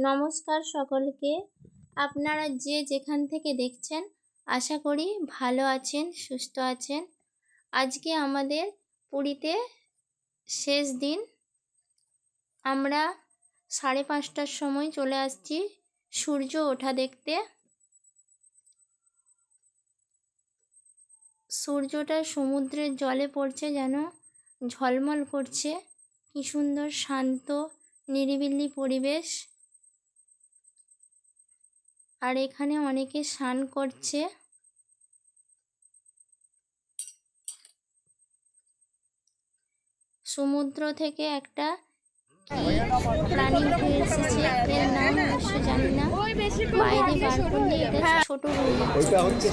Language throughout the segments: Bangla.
নমস্কার সকলকে। আপনারা যে যেখান থেকে দেখছেন আশা করি ভালো আছেন, সুস্থ আছেন। আজকে আমাদের পুরীতে শেষ দিন। আমরা 5:30টার সময় চলে আসছি সূর্য ওঠা দেখতে। সূর্যটা সমুদ্রের জলে পড়ছে, যেন ঝলমল করছে। কি সুন্দর শান্ত নিরিবিলি পরিবেশ। আর এখানে অনেকে স্নান করছে। সমুদ্র থেকে একটা কি প্রাণী উঠে এসেছে, এর নাম অবশ্য জানি না। বাইরে বার করলে এটা ছোট হয়ে যাচ্ছে।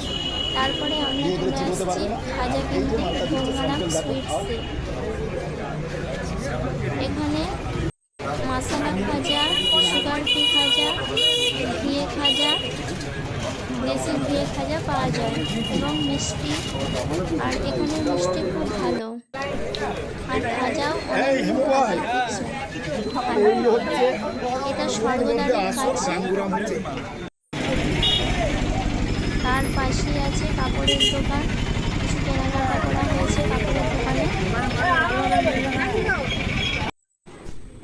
তারপরে আমরা চলে আসছি খাজা কিনতে গঙ্গারাম সুইটসে। এখানে মশলা খাজা, সুগার ফ্রি খাজা, ঘিয়ে খাজা, দেশি ঘিয়ে খাজা পাওয়া যায় এবং মিষ্টি। আর এখানে মিষ্টি খুব ভালো, আর খাজাও এটা স্বর্গদ্বারের কাছে। তার পাশেই আছে কাপড়ের দোকান। কিছু কেনাকাটা করা হয়েছে কাপড়ের দোকানে।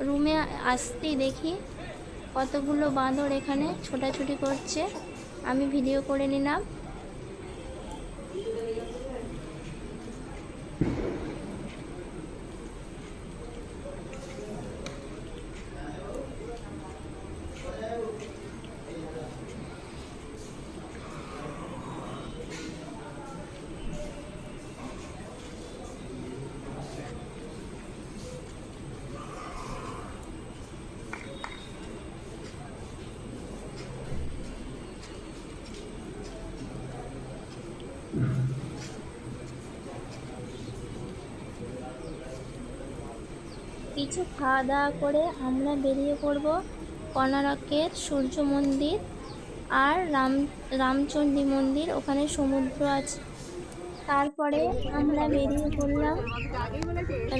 রুমে আসতেই দেখি কতগুলো বাঁদর এখানে ছোটাছুটি করছে। আমি ভিডিও করে নিলাম। কিছু খাওয়া দাওয়া করে আমরা বেরিয়ে পড়ব কোণার্কের সূর্য মন্দির আর রামচণ্ডী মন্দির। ওখানে সমুদ্র আছে। তারপরে আমরা বেরিয়ে পড়লাম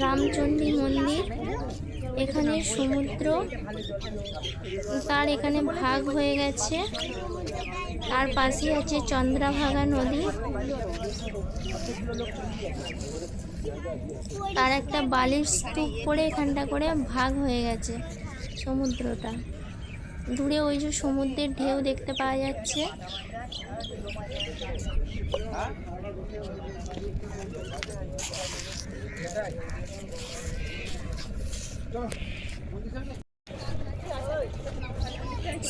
রামচণ্ডী মন্দির। এখানে সমুদ্র, তার এখানে ভাগ হয়ে গেছে। তার পাশে আছে চন্দ্রভাগা নদী। তার একটা বালির স্তূপ করে এখানটা করে ভাগ হয়ে গেছে সমুদ্রটা। দূরে ওই যে সমুদ্রের ঢেউ দেখতে পাওয়া যাচ্ছে।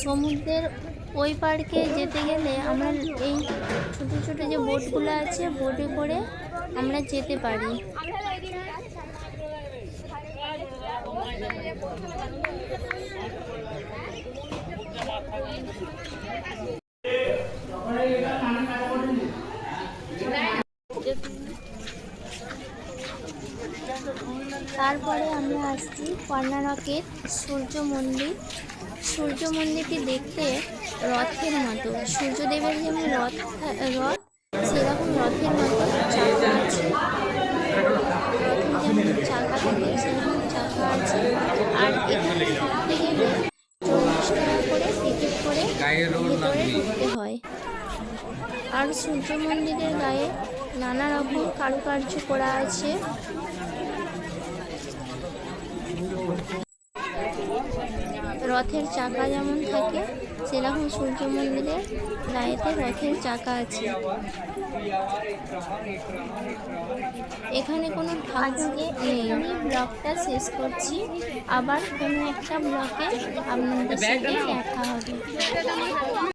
সমুদ্রের ওই পার্কে যেতে গেলে আমরা এই ছোট ছোট যে বোটগুলো আছে, বোটে করে আমরা যেতে পারি। তারপরে আমরা আসছি কোণার্কের সূর্য মন্দির। সূর্য মন্দিরটি দেখতে রথের মতো। সূর্যদেবের যেমন রথ সেরকম রথের মতো চাকা আছে। রথের যেমন চাকা থাকে সেরকম চাকা আছে। আর এখানে ঢুকতে গেলে 40 টাকা করে টিকিট করে ভেতরে ঢুকতে হয়। আর সূর্য মন্দিরের গায়ে নানা রকম কারুকার্য করা আছে। রথের চাকা যেমন থাকে সেরকম সূর্য মন্দিরের গায়েতে রথের চাকা আছে। এখানে কোনো ঠাকুর নেই। ব্লগটা শেষ করছি। আবার কোনো একটা ব্লগে আপনাদের সাথে দেখা হবে।